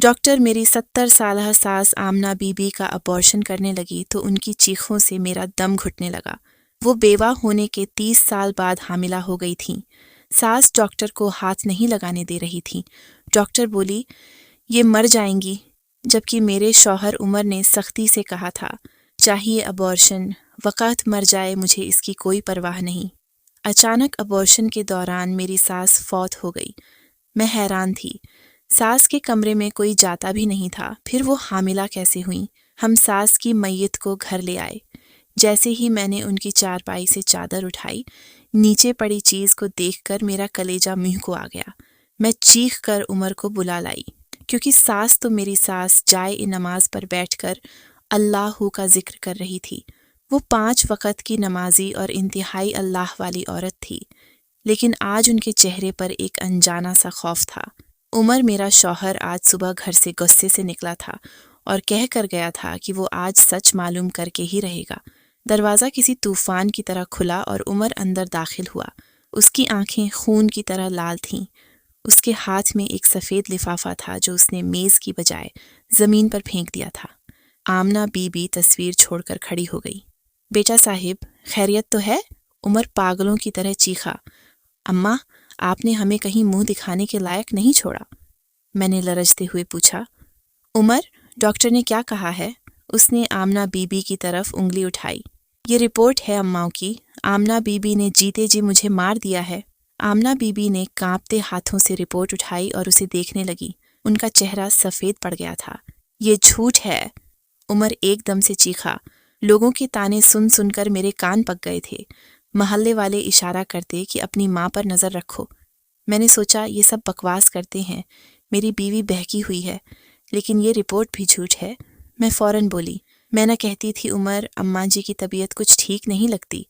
Doctor میری 70 سالہ ساس آمنہ بی بی کا ابارشن کرنے لگی تو ان کی چیخوں سے میرا دم گھٹنے لگا۔ وہ بیوہ ہونے کے 30 سال بعد حاملہ ہو گئی تھیں۔ ساس ڈاکٹر کو ہاتھ نہیں لگانے دے رہی تھی۔ ڈاکٹر بولی یہ مر جائیں گی، جبکہ میرے شوہر عمر نے سختی سے کہا تھا چاہیے ابارشن، وقت مر جائے مجھے اس کی کوئی پرواہ نہیں۔ اچانک ابارشن کے دوران میری ساس فوت ہو گئی۔ میں حیران تھی۔ ساس کے کمرے میں کوئی جاتا بھی نہیں تھا، پھر وہ حاملہ کیسے ہوئیں؟ ہم ساس کی میت کو گھر لے آئے۔ جیسے ہی میں نے ان کی چارپائی سے چادر اٹھائی، نیچے پڑی چیز کو دیکھ کر میرا کلیجہ منہ کو آ گیا۔ میں چیخ کر عمر کو بلا لائی، کیونکہ ساس تو میری ساس جائے نماز پر بیٹھ کر اللہ کا ذکر کر رہی تھی۔ وہ 5 وقت کی نمازی اور انتہائی اللہ والی عورت تھی، لیکن آج ان کے چہرے پر ایک انجانا سا خوف تھا۔ عمر میرا شوہر آج صبح گھر سے غصے سے نکلا تھا اور کہہ کر گیا تھا کہ وہ آج سچ معلوم کر کے ہی رہے گا۔ دروازہ کسی طوفان کی طرح کھلا اور عمر اندر داخل ہوا۔ اس کی آنکھیں خون کی طرح لال تھیں۔ اس کے ہاتھ میں ایک سفید لفافہ تھا جو اس نے میز کی بجائے زمین پر پھینک دیا تھا۔ آمنہ بی بی تصویر چھوڑ کر کھڑی ہو گئی۔ بیٹا صاحب، خیریت تو ہے؟ عمر پاگلوں کی طرح چیخا۔ اماں، آپ نے ہمیں کہیں منہ دکھانے کے لائق نہیں چھوڑا۔ میں نے لرزتے ہوئے پوچھا۔ عمر، ڈاکٹر نے کیا کہا ہے؟ اس نے آمنہ بی بی کی طرف انگلی اٹھائی۔ یہ رپورٹ ہے اماؤں کی، آمنہ بی بی نے جیتے جی مجھے مار دیا ہے۔ آمنہ بی بی نے کانپتے ہاتھوں سے رپورٹ اٹھائی اور اسے دیکھنے لگی۔ ان کا چہرہ سفید پڑ گیا تھا۔ یہ جھوٹ ہے، عمر ایک دم سے چیخا۔ لوگوں کے طعنے سن سن کر میرے کان پک گئے تھے۔ محلے والے اشارہ کرتے کہ اپنی ماں پر نظر رکھو۔ میں نے سوچا یہ سب بکواس کرتے ہیں، میری بیوی بہکی ہوئی ہے، لیکن یہ رپورٹ بھی جھوٹ ہے۔ میں فوراً بولی، میں نہ کہتی تھی عمر، اماں جی کی طبیعت کچھ ٹھیک نہیں لگتی،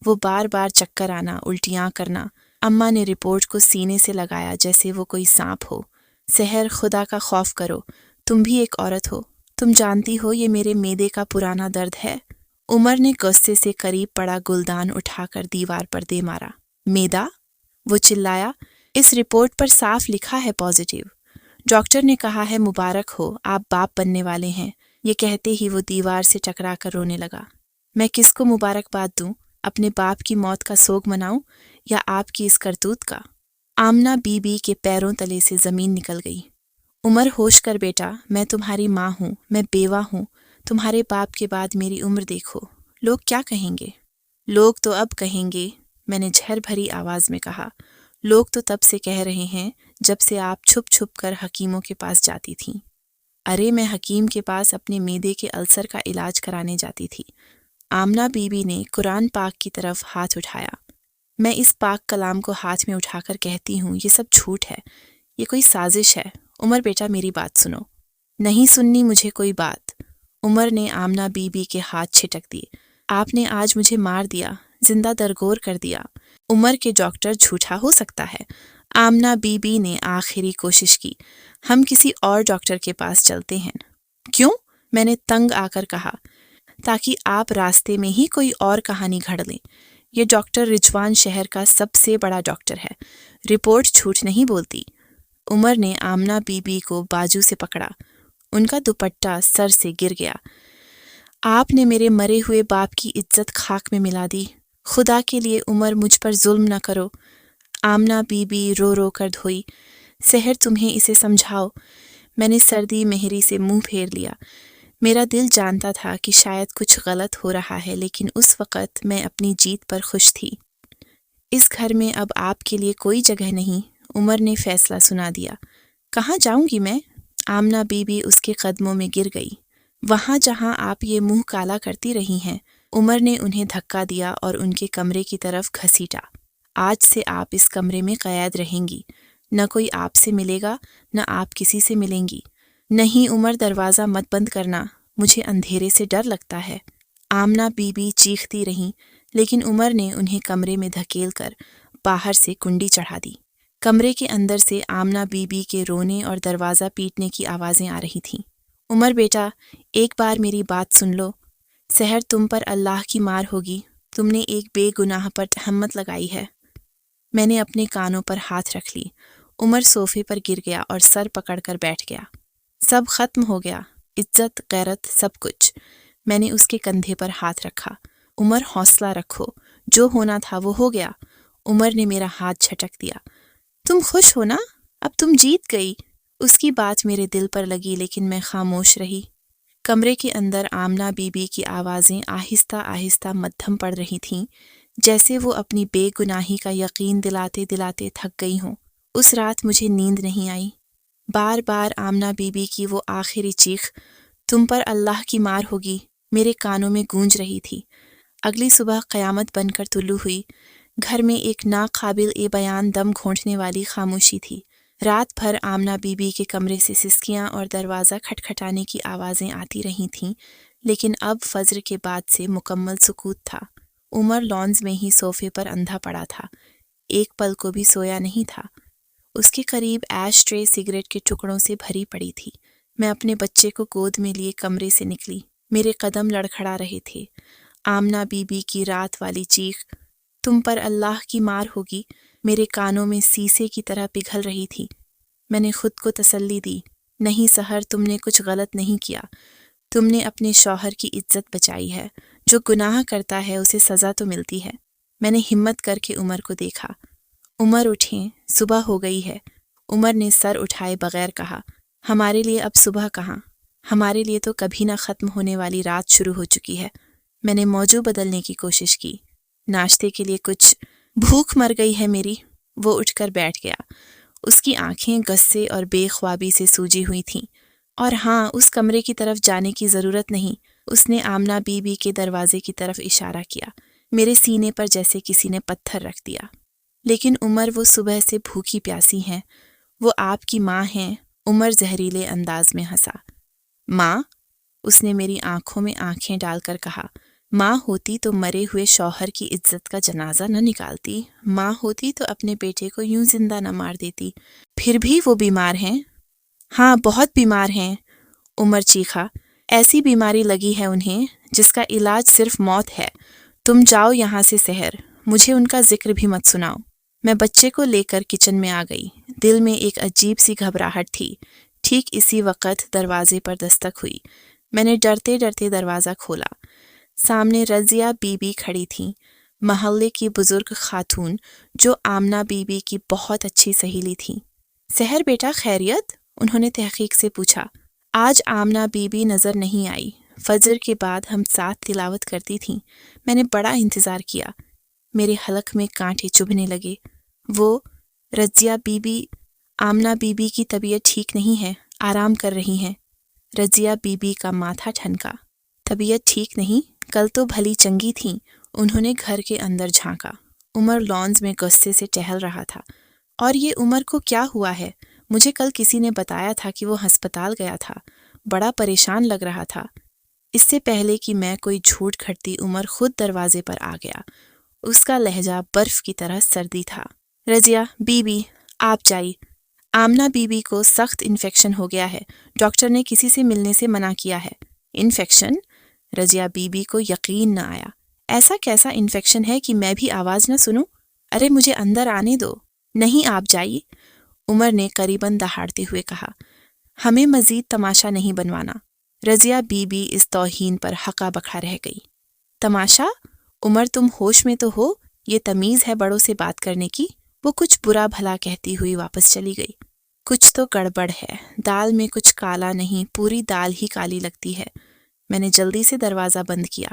وہ بار بار چکر آنا، الٹیاں کرنا۔ اماں نے رپورٹ کو سینے سے لگایا جیسے وہ کوئی سانپ ہو۔ سحر، خدا کا خوف کرو، تم بھی ایک عورت ہو، تم جانتی ہو یہ میرے معدے کا پرانا درد ہے۔ عمر نے غصے سے قریب پڑا گلدان اٹھا کر دیوار پر دے مارا۔ معدہ؟ وہ چلایا۔ اس رپورٹ پر صاف لکھا ہے پازیٹیو۔ ڈاکٹر نے کہا ہے مبارک ہو، آپ باپ بننے والے ہیں۔ یہ کہتے ہی وہ دیوار سے ٹکرا کر رونے لگا۔ میں کس کو مبارکباد دوں؟ اپنے باپ کی موت کا سوگ مناؤں یا آپ کی اس کرتوت کا؟ آمنہ بی بی کے پیروں تلے سے زمین نکل گئی۔ عمر، ہوش کر بیٹا، میں تمہاری ماں ہوں، میں بیوہ ہوں، تمہارے باپ کے بعد میری عمر دیکھو، لوگ کیا کہیں گے؟ لوگ تو اب کہیں گے، میں نے جھر بھری آواز میں کہا۔ لوگ تو تب سے کہہ رہے ہیں جب سے آپ چھپ چھپ کر حکیموں کے پاس جاتی تھیں۔ ارے میں حکیم کے پاس اپنے معدے کے السر کا علاج کرانے جاتی تھی۔ آمنہ بی بی نے قرآن پاک کی طرف ہاتھ اٹھایا۔ میں اس پاک کلام کو ہاتھ میں اٹھا کر کہتی ہوں یہ سب جھوٹ ہے، یہ کوئی سازش ہے۔ عمر بیٹا میری بات سنو۔ نہیں سننی مجھے کوئی بات۔ عمر نے آمنہ بی بی کے ہاتھ چھٹک دیے۔ آپ نے آج مجھے مار دیا، زندہ درگور کر دیا۔ عمر کے ڈاکٹر جھوٹا ہو سکتا ہے؟ آمنہ بی بی نے آخری کوشش کی۔ ہم کسی اور ڈاکٹر کے پاس چلتے ہیں۔ کیوں؟ میں نے تنگ آ کر کہا۔ تاکہ آپ راستے میں ہی کوئی اور کہانی گھڑ لیں۔ یہ ڈاکٹر رجوان شہر کا سب سے بڑا ڈاکٹر ہے، رپورٹ جھوٹ نہیں بولتی۔ عمر نے آمنہ بی بی کو بازو سے پکڑا۔ ان کا دوپٹہ سر سے گر گیا۔ آپ نے میرے مرے ہوئے باپ کی عزت خاک میں ملا دی۔ خدا کے لیے عمر مجھ پر ظلم نہ کرو۔ آمنہ بی بی رو رو کر دھوئی۔ سحر تمہیں اسے سمجھاؤ۔ میں نے سردی مہری سے منہ پھیر لیا۔ میرا دل جانتا تھا کہ شاید کچھ غلط ہو رہا ہے، لیکن اس وقت میں اپنی جیت پر خوش تھی۔ اس گھر میں اب آپ کے لیے کوئی جگہ نہیں، عمر نے فیصلہ سنا دیا۔ کہاں جاؤں گی میں؟ آمنہ بی بی اس کے قدموں میں گر گئی۔ وہاں جہاں آپ یہ منہ کالا کرتی رہی ہیں۔ عمر نے انہیں دھکا دیا اور ان کے کمرے کی طرف گھسیٹا۔ آج سے آپ اس کمرے میں قید رہیں گی، نہ کوئی آپ سے ملے گا، نہ آپ کسی سے ملیں گی۔ نہیں عمر، دروازہ مت بند کرنا، مجھے اندھیرے سے ڈر لگتا ہے۔ آمنہ بی بی چیختی رہیں، لیکن عمر نے انہیں کمرے میں دھکیل کر باہر سے کنڈی چڑھا دی۔ کمرے کے اندر سے آمنہ بی بی کے رونے اور دروازہ پیٹنے کی آوازیں آ رہی تھیں۔ عمر بیٹا، ایک بار میری بات سن لو۔ سحر تم پر اللہ کی مار ہوگی، تم نے ایک بے گناہ پر تہمت لگائی ہے۔ میں نے اپنے کانوں پر ہاتھ رکھ لی۔ عمر صوفے پر گر گیا اور سر پکڑ کر بیٹھ گیا۔ سب ختم ہو گیا، عزت، غیرت، سب کچھ۔ میں نے اس کے کندھے پر ہاتھ رکھا۔ عمر حوصلہ رکھو، جو ہونا تھا وہ ہو گیا۔ عمر نے میرا ہاتھ جھٹک دیا۔ تم خوش ہو نا؟ اب تم جیت گئی۔ اس کی بات میرے دل پر لگی لیکن میں خاموش رہی۔ کمرے کے اندر آمنہ بی بی کی آوازیں آہستہ آہستہ مدھم پڑ رہی تھیں، جیسے وہ اپنی بے گناہی کا یقین دلاتے دلاتے تھک گئی ہوں۔ اس رات مجھے نیند نہیں آئی۔ بار بار آمنہ بی بی کی وہ آخری چیخ، تم پر اللہ کی مار ہوگی، میرے کانوں میں گونج رہی تھی۔ اگلی صبح قیامت بن کر طلوع ہوئی۔ گھر میں ایک ناقابل بیان دم گھونٹنے والی خاموشی تھی۔ رات بھر آمنہ بی بی کے کمرے سے سسکیاں اور دروازہ کھٹکھٹانے کی آوازیں آتی رہی تھیں، لیکن اب فجر کے بعد سے مکمل سکوت تھا۔ عمر لانز میں ہی صوفے پر اندھا پڑا تھا، ایک پل کو بھی سویا نہیں تھا۔ اس کے قریب ایش ٹرے سگریٹ کے ٹکڑوں سے بھری پڑی تھی۔ میں اپنے بچے کو گود میں لیے کمرے سے نکلی۔ میرے قدم لڑکھڑا رہے تھے۔ آمنہ بی بی کی رات والی چیخ، تم پر اللہ کی مار ہوگی، میرے کانوں میں سیسے کی طرح پگھل رہی تھی۔ میں نے خود کو تسلی دی، نہیں سحر، تم نے کچھ غلط نہیں کیا۔ تم نے اپنے شوہر کی عزت بچائی ہے۔ جو گناہ کرتا ہے اسے سزا تو ملتی ہے۔ میں نے ہمت کر کے عمر کو دیکھا۔ عمر اٹھیں، صبح ہو گئی ہے۔ عمر نے سر اٹھائے بغیر کہا، ہمارے لیے اب صبح کہاں، ہمارے لیے تو کبھی نہ ختم ہونے والی رات شروع ہو چکی ہے۔ میں نے موضوع بدلنے کی کوشش کی، ناشتے کے لیے کچھ، بھوک مر گئی ہے میری۔ وہ اٹھ کر بیٹھ گیا۔ اس کی آنکھیں غصے اور بے خوابی سے سوجی ہوئی تھیں۔ اور ہاں، اس کمرے کی طرف جانے کی ضرورت نہیں۔ اس نے آمنہ بی بی کے دروازے کی طرف اشارہ کیا۔ میرے سینے پر جیسے کسی نے پتھر رکھ دیا۔ لیکن عمر، وہ صبح سے بھوکی پیاسی ہیں، وہ آپ کی ماں ہیں۔ عمر زہریلے انداز میں ہنسا۔ ماں؟ اس نے میری آنکھوں میں آنکھیں ڈال کر کہا، ماں ہوتی تو مرے ہوئے شوہر کی عزت کا جنازہ نہ نکالتی، ماں ہوتی تو اپنے بیٹے کو یوں زندہ نہ مار دیتی۔ پھر بھی وہ بیمار ہیں؟ ہاں، بہت بیمار ہیں، عمر چیخا۔ ایسی بیماری لگی ہے انہیں جس کا علاج صرف موت ہے۔ تم جاؤ یہاں سے سحر، مجھے ان کا ذکر بھی مت سناؤ۔ میں بچے کو لے کر کچن میں آ گئی۔ دل میں ایک عجیب سی گھبراہٹ تھی۔ ٹھیک اسی وقت دروازے پر دستک ہوئی۔ میں نے ڈرتے ڈرتے دروازہ کھولا۔ سامنے رضیہ بی بی کھڑی تھیں، محلے کی بزرگ خاتون جو آمنہ بی بی کی بہت اچھی سہیلی تھیں۔ سحر بیٹا، خیریت؟ انہوں نے تحقیق سے پوچھا۔ آج آمنہ بی بی نظر نہیں آئی۔ فجر کے بعد ہم ساتھ تلاوت کرتی تھیں۔ میں نے بڑا انتظار کیا۔ میرے حلق میں کانٹے چبھنے لگے۔ وہ Razia Bibi, Amina be be کی طبیعت ٹھیک نہیں ہے، آرام کر رہی ہیں۔ رضیہ بی بی کا ماتھا ٹھنکا۔ طبیعت ٹھیک نہیں؟ کل تو بھلی چنگی تھیں۔ انہوں نے گھر کے اندر جھانکا۔ عمر لانز میں غصے سے ٹہل رہا تھا۔ اور یہ عمر کو کیا ہوا ہے؟ مجھے کل کسی نے بتایا تھا کہ وہ ہسپتال گیا تھا، بڑا پریشان لگ رہا تھا۔ اس سے پہلے کہ میں کوئی جھوٹ گھڑتی، عمر خود دروازے پر آ گیا۔ اس کا لہجہ برف کی طرح سردی تھا۔ رضیہ بی بی، آپ جائیے، آمنہ بی بی کو سخت انفیکشن ہو گیا ہے، ڈاکٹر نے کسی سے ملنے سے منع کیا ہے۔ انفیکشن؟ رضیہ بی بی کو یقین نہ آیا۔ ایسا کیسا انفیکشن ہے کہ میں بھی آواز نہ سنوں؟ ارے مجھے اندر آنے دو۔ نہیں، آپ جائیے، عمر نے قریباً دہاڑتے ہوئے کہا۔ ہمیں مزید تماشا نہیں بنوانا۔ رضیہ بی بی اس توہین پر ہقا بکا رہ گئی۔ تماشا؟ عمر، تم ہوش میں تو ہو؟ یہ تمیز ہے بڑوں سے بات کرنے کی؟ وہ کچھ برا بھلا کہتی ہوئی واپس چلی گئی۔ کچھ تو گڑبڑ ہے، دال میں کچھ کالا نہیں، پوری دال ہی کالی لگتی ہے۔ میں نے جلدی سے دروازہ بند کیا۔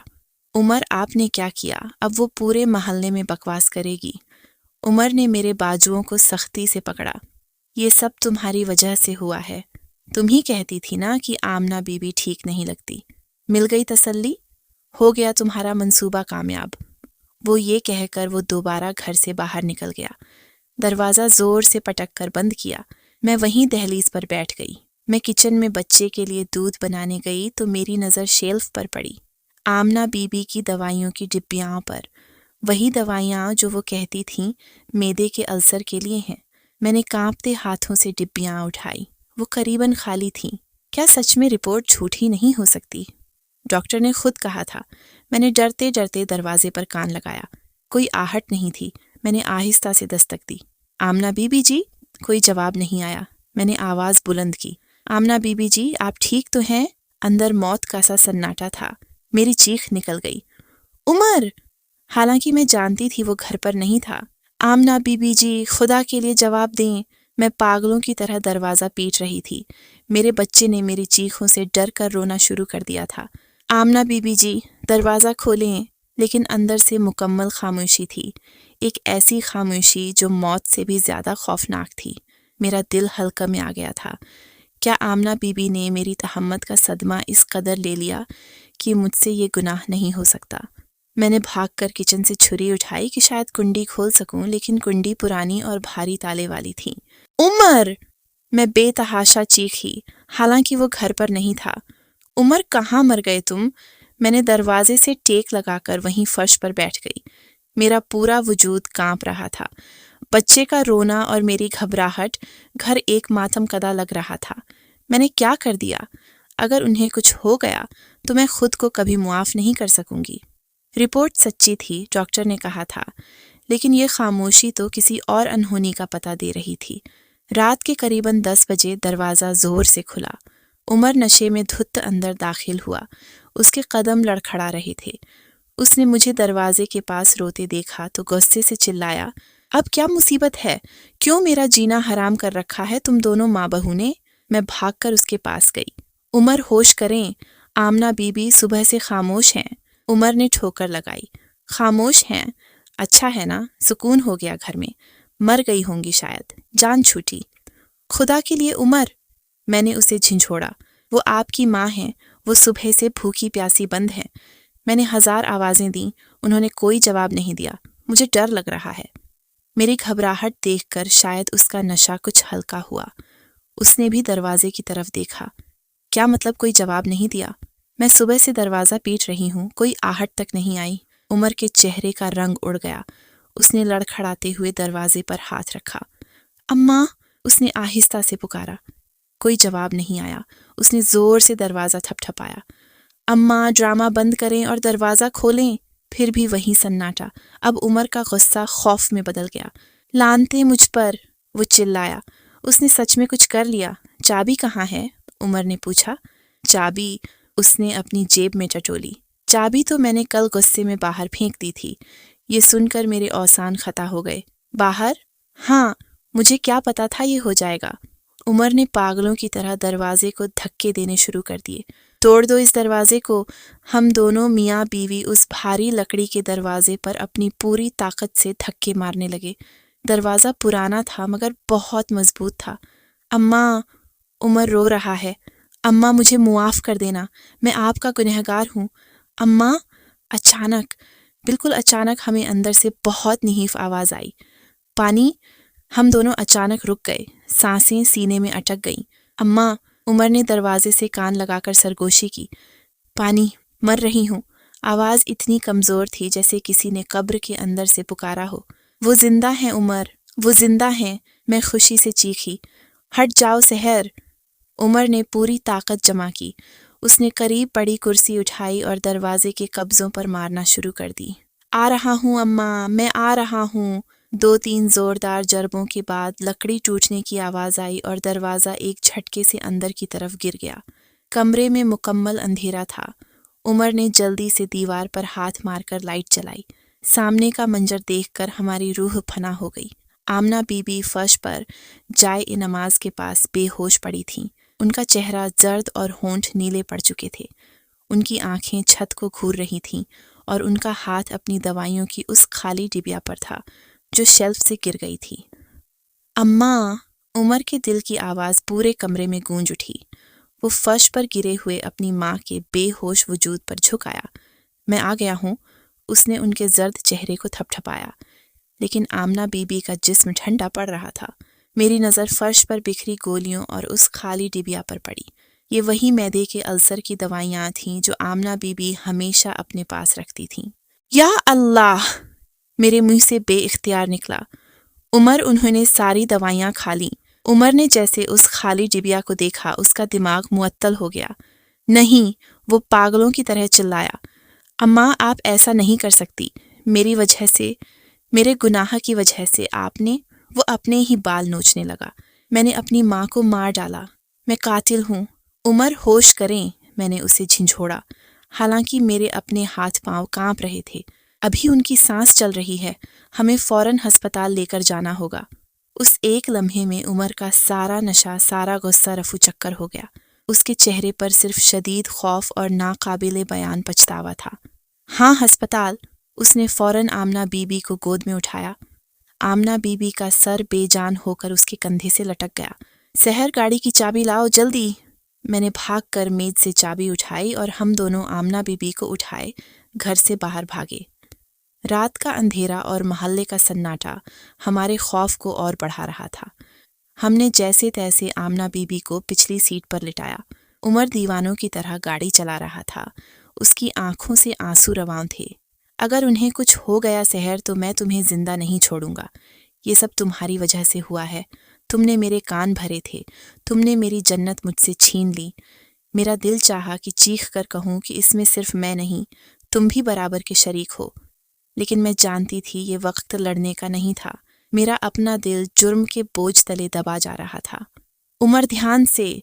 عمر، آپ نے کیا کیا؟ اب وہ پورے محلے میں بکواس کرے گی۔ عمر نے میرے بازوؤں کو سختی سے پکڑا۔ یہ سب تمہاری وجہ سے ہوا ہے۔ تم ہی کہتی تھی نا کہ آمنہ بی بی ٹھیک نہیں لگتی۔ مل گئی تسلی؟ ہو گیا تمہارا منصوبہ کامیاب۔ وہ یہ کہہ کر وہ دوبارہ گھر سے باہر نکل گیا۔ دروازہ زور سے پٹک کر بند کیا۔ میں وہیں دہلیز پر بیٹھ گئی۔ میں کچن میں بچے کے لیے دودھ بنانے گئی تو میری نظر شیلف پر پڑی، آمنہ بی بی کی دوائیوں کی ڈبیاں پر، وہی دوائیاں جو وہ کہتی تھیں معدے کے السر کے لیے ہیں۔ میں نے کانپتے ہاتھوں سے ڈبیاں اٹھائی، وہ قریباً خالی تھیں۔ کیا سچ میں رپورٹ جھوٹی نہیں ہو سکتی؟ ڈاکٹر نے خود کہا تھا۔ میں نے ڈرتے ڈرتے دروازے پر کان لگایا۔ کوئی آہٹ نہیں تھی۔ میں نے آہستہ سے دستک دی۔ آمنہ بی بی جی؟ کوئی جواب نہیں آیا۔ میں نے آواز بلند کی، آمنہ بی بی جی آپ ٹھیک تو ہیں؟ اندر موت کا سا سناٹا تھا۔ میری چیخ نکل گئی، عمر! حالانکہ میں جانتی تھی وہ گھر پر نہیں تھا۔ آمنہ بی بی جی خدا کے لیے جواب دیں۔ میں پاگلوں کی طرح دروازہ پیٹ رہی تھی۔ میرے بچے نے میری چیخوں سے ڈر کر رونا شروع کر دیا تھا۔ آمنہ بی بی جی دروازہ کھولیں، لیکن اندر سے مکمل خاموشی تھی، ایک ایسی خاموشی جو موت سے بھی زیادہ خوفناک تھی۔ میرا دل حلقہ میں آ گیا تھا۔ کیا آمنہ بی بی نے میری تہمت کا صدمہ اس قدر لے لیا کہ مجھ سے یہ گناہ نہیں ہو سکتا؟ میں نے بھاگ کر کچن سے چھری اٹھائی کہ شاید کنڈی کھول سکوں، لیکن کنڈی پرانی اور بھاری تالے والی تھی۔ عمر! میں بے تحاشا چیخی، حالانکہ وہ گھر پر نہیں تھا۔ عمر کہاں مر گئے تم؟ میں نے دروازے سے ٹیک لگا کر وہیں فرش پر بیٹھ گئی۔ میرا پورا وجود کانپ رہا تھا۔ بچے کا رونا اور میری گھبراہٹ گھر ایک ماتم کدا لگ رہا تھا۔ میں نے کیا کر دیا؟ اگر انہیں کچھ ہو گیا تو میں خود کو کبھی معاف نہیں کر سکوں گی۔ رپورٹ سچی تھی، ڈاکٹر نے کہا تھا، لیکن یہ خاموشی تو کسی اور انہونی کا پتہ دے رہی تھی۔ رات کے قریباً 10 بجے دروازہ زور سے کھلا۔ عمر نشے میں دھت اندر داخل ہوا۔ اس کے قدم لڑکھڑا رہے تھے۔ اس نے مجھے دروازے کے پاس روتے دیکھا تو غصے سے چلایا، اب کیا مصیبت ہے؟ کیوں میرا جینا حرام کر رکھا ہے تم دونوں ماں بہو نے؟ میں بھاگ کر اس کے پاس گئی۔ عمر ہوش کریں، آمنہ بی بی صبح سے خاموش ہیں۔ عمر نے ٹھوکر لگائی، خاموش ہیں؟ اچھا ہے نا، سکون ہو گیا گھر میں۔ مر گئی ہوں گی شاید، جان چھوٹی۔ خدا کے لیے عمر! میں نے اسے جھنجھوڑا، وہ آپ کی ماں ہیں، وہ صبح سے بھوکی پیاسی بند ہیں۔ میں نے 1000 آوازیں دیں، انہوں نے کوئی جواب نہیں دیا۔ مجھے ڈر لگ رہا ہے۔ میری گھبراہٹ دیکھ کر شاید اس کا نشہ کچھ ہلکا ہوا۔ اس نے بھی دروازے کی طرف دیکھا۔ کیا مطلب کوئی جواب نہیں دیا؟ میں صبح سے دروازہ پیٹ رہی ہوں، کوئی آہٹ تک نہیں آئی۔ عمر کے چہرے کا رنگ اڑ گیا۔ اس نے لڑکھڑاتے ہوئے دروازے پر ہاتھ رکھا۔ اماں! اس نے آہستہ سے پکارا۔ کوئی جواب نہیں آیا۔ اس نے زور سے دروازہ تھپتھپایا۔ اماں ڈرامہ بند کریں اور دروازہ کھولیں۔ پھر بھی وہی سناٹا۔ اب عمر کا غصہ خوف میں بدل گیا۔ لعنتیں مجھ پر! وہ چلایا۔ اس نے سچ میں کچھ کر لیا۔ چابی کہاں ہے؟ عمر نے پوچھا۔ چابی؟ اس نے اپنی جیب میں ٹٹولی۔ چابی تو میں نے کل غصے میں باہر پھینک دی تھی۔ یہ سن کر میرے اوسان خطا ہو گئے۔ باہر؟ ہاں، مجھے کیا پتا تھا یہ ہو جائے گا۔ عمر نے پاگلوں کی طرح دروازے کو دھکے دینے شروع کر دیے۔ توڑ دو اس دروازے کو۔ ہم دونوں میاں بیوی اس بھاری لکڑی کے دروازے پر اپنی پوری طاقت سے دھکے مارنے لگے۔ دروازہ پرانا تھا مگر بہت مضبوط تھا۔ اماں! عمر رو رہا ہے۔ اماں مجھے معاف کر دینا، میں آپ کا گنہگار ہوں۔ اماں! اچانک، بالکل اچانک ہمیں اندر سے بہت نحیف آواز آئی، پانی! ہم دونوں اچانک رک گئے، سانسیں سینے میں اٹک گئیں۔ اماں! عمر نے دروازے سے کان لگا کر سرگوشی کی۔ پانی! مر رہی ہوں۔ آواز اتنی کمزور تھی جیسے کسی نے قبر کے اندر سے پکارا ہو۔ وہ زندہ ہیں عمر، وہ زندہ ہیں! میں خوشی سے چیخی۔ ہٹ جاؤ سحر! عمر نے پوری طاقت جمع کی۔ اس نے قریب پڑی کرسی اٹھائی اور دروازے کے قبضوں پر مارنا شروع کر دی۔ آ رہا ہوں اماں، میں آ رہا ہوں۔ 2-3 زوردار ضربوں کے بعد لکڑی ٹوٹنے کی آواز آئی اور دروازہ ایک جھٹکے سے اندر کی طرف گر گیا۔ کمرے میں مکمل اندھیرا تھا۔ عمر نے جلدی سے دیوار پر ہاتھ مار کر لائٹ جلائی۔ سامنے کا منظر دیکھ کر ہماری روح فنا ہو گئی۔ آمنہ بی بی فرش پر جائے نماز کے پاس بے ہوش پڑی تھیں۔ ان کا چہرہ زرد اور ہونٹ نیلے پڑ چکے تھے۔ ان کی آنکھیں چھت کو گھور رہی تھیں اور ان کا ہاتھ اپنی دوائیوں کی اس خالی ڈبیا پر تھا جو شیلف سے گر گئی تھی۔ اماں! عمر کے دل کی آواز پورے کمرے میں گونج اٹھی۔ وہ فرش پر گرے ہوئے اپنی ماں کے بے ہوش وجود پر جھک آیا۔ میں آ گیا ہوں۔ اس نے ان کے زرد چہرے کو تھپتھپایا، لیکن آمنہ بی بی کا جسم ٹھنڈا پڑ رہا تھا۔ میری نظر فرش پر بکھری گولیوں اور اس خالی ڈبیا پر پڑی۔ یہ وہی معدے کے السر کی دوائیاں تھیں جو آمنہ بی بی ہمیشہ اپنے پاس رکھتی تھیں۔ یا اللہ! میرے منہ سے بے اختیار نکلا۔ عمر! انہوں نے ساری دوائیاں کھا لیں۔ عمر نے جیسے اس خالی ڈبیا کو دیکھا اس کا دماغ معطل ہو گیا۔ نہیں! وہ پاگلوں کی طرح چلایا۔ اماں آپ ایسا نہیں کر سکتی، میری وجہ سے، میرے گناہ کی وجہ سے آپ نے… وہ اپنے ہی بال نوچنے لگا۔ میں نے اپنی ماں کو مار ڈالا، میں قاتل ہوں۔ عمر ہوش کریں، میں نے اسے جھنجھوڑا، حالانکہ میرے اپنے ہاتھ پاؤں کانپ رہے تھے۔ ابھی ان کی سانس چل رہی ہے، ہمیں فوراً ہسپتال لے کر جانا ہوگا۔ اس ایک لمحے میں عمر کا سارا نشہ، سارا غصہ رفو چکر ہو گیا۔ اس کے چہرے پر صرف شدید خوف اور ناقابل بیان پچھتاوا تھا۔ ہاں، ہسپتال۔ اس نے فوراً آمنہ بی بی کو گود میں اٹھایا۔ آمنہ بی بی کا سر بے جان ہو کر اس کے کندھے سے لٹک گیا۔ سحر، گاڑی کی چابی لاؤ، جلدی۔ میں نے بھاگ کر میز سے چابی اٹھائی اور ہم دونوں آمنہ بی بی کو اٹھائے گھر سے باہر بھاگے۔ رات کا اندھیرا اور محلے کا سناٹا ہمارے خوف کو اور بڑھا رہا تھا۔ ہم نے جیسے تیسے آمنہ بی بی کو پچھلی سیٹ پر لٹایا۔ عمر دیوانوں کی طرح گاڑی چلا رہا تھا، اس کی آنکھوں سے آنسو رواں تھے۔ اگر انہیں کچھ ہو گیا سحر تو میں تمہیں زندہ نہیں چھوڑوں گا۔ یہ سب تمہاری وجہ سے ہوا ہے۔ تم نے میرے کان بھرے تھے، تم نے میری جنت مجھ سے چھین لی۔ میرا دل چاہا کہ چیخ کر کہوں کہ اس میں صرف میں نہیں، تم بھی برابر کے شریک ہو، لیکن میں جانتی تھی یہ وقت لڑنے کا نہیں تھا۔ میرا اپنا دل جرم کے بوجھ تلے دبا جا رہا تھا۔ عمر، دھیان سے،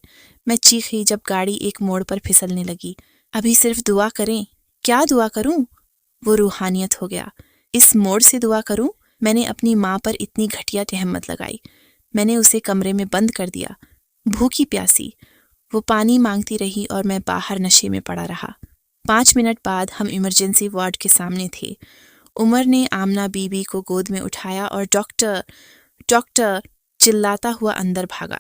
میں چیخی جب گاڑی ایک موڑ پر پھسلنے لگی۔ ابھی صرف دعا کریں۔ کیا دعا کروں؟ وہ روحانیت ہو گیا۔ اس موڑ سے دعا کروں؟ میں نے اپنی ماں پر اتنی گھٹیا تہمت لگائی۔ میں نے اسے کمرے میں بند کر دیا، بھوکی پیاسی۔ وہ پانی مانگتی رہی اور میں باہر نشے میں پڑا رہا۔ 5 منٹ بعد ہم ایمرجنسی وارڈ کے سامنے تھے۔ عمر نے آمنہ بی بی کو گود میں اٹھایا اور ڈاکٹر ڈاکٹر چلاتا ہوا اندر بھاگا۔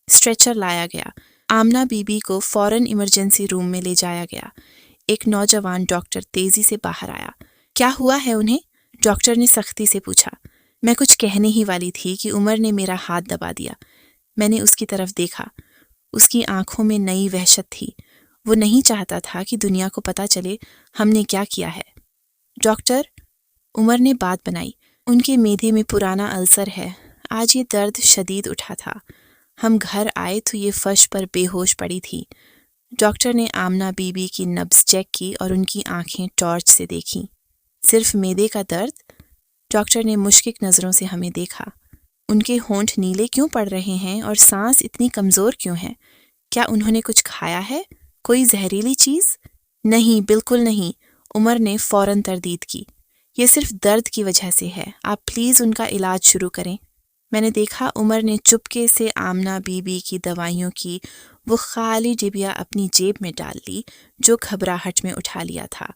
اسٹریچر لایا گیا۔ آمنہ بی بی کو فوراً ایمرجنسی روم میں لے جایا گیا۔ ایک نوجوان ڈاکٹر تیزی سے باہر آیا۔ کیا ہوا ہے انہیں؟ ڈاکٹر نے سختی سے پوچھا۔ میں کچھ کہنے ہی والی تھی کہ عمر نے میرا ہاتھ دبا دیا۔ میں نے اس کی طرف دیکھا۔ اس کی آنکھوں میں نئی وحشت تھی۔ وہ نہیں چاہتا تھا کہ دنیا کو پتہ چلے ہم نے کیا کیا ہے۔ ڈاکٹر، عمر نے بات بنائی، ان کے معدے میں پرانا السر ہے، آج یہ درد شدید اٹھا تھا۔ ہم گھر آئے تو یہ فرش پر بے ہوش پڑی تھی۔ ڈاکٹر نے آمنہ بی بی کی نبض چیک کی اور ان کی آنکھیں ٹارچ سے دیکھیں۔ صرف معدے کا درد؟ ڈاکٹر نے مشکک نظروں سے ہمیں دیکھا۔ ان کے ہونٹ نیلے کیوں پڑ رہے ہیں اور سانس اتنی کمزور کیوں ہے؟ کیا انہوں نے کچھ کھایا ہے؟ کوئی زہریلی چیز؟ نہیں، بالکل نہیں، عمر نے فوراً تردید کی۔ یہ صرف درد کی وجہ سے ہے، آپ پلیز ان کا علاج شروع کریں۔ میں نے دیکھا عمر نے چپکے سے آمنہ بی بی کی دوائیوں کی وہ خالی ڈبیا اپنی جیب میں ڈال لی جو گھبراہٹ میں اٹھا لیا تھا۔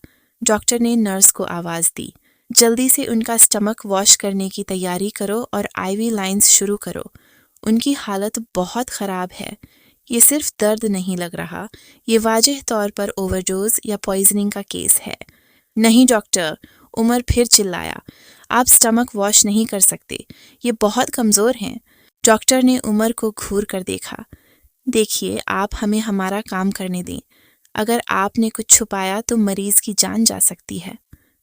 ڈاکٹر نے نرس کو آواز دی، جلدی سے ان کا اسٹمک واش کرنے کی تیاری کرو اور آئی وی لائنز شروع کرو۔ ان کی حالت بہت خراب ہے۔ یہ صرف درد نہیں لگ رہا، یہ واضح طور پر اوور ڈوز یا پوائزننگ کا کیس ہے۔ نہیں ڈاکٹر، عمر پھر چلایا، آپ اسٹمک واش نہیں کر سکتے، یہ بہت کمزور ہیں۔ ڈاکٹر نے عمر کو گھور کر دیکھا۔ دیکھیے، آپ ہمیں ہمارا کام کرنے دیں۔ اگر آپ نے کچھ چھپایا تو مریض کی جان جا سکتی ہے۔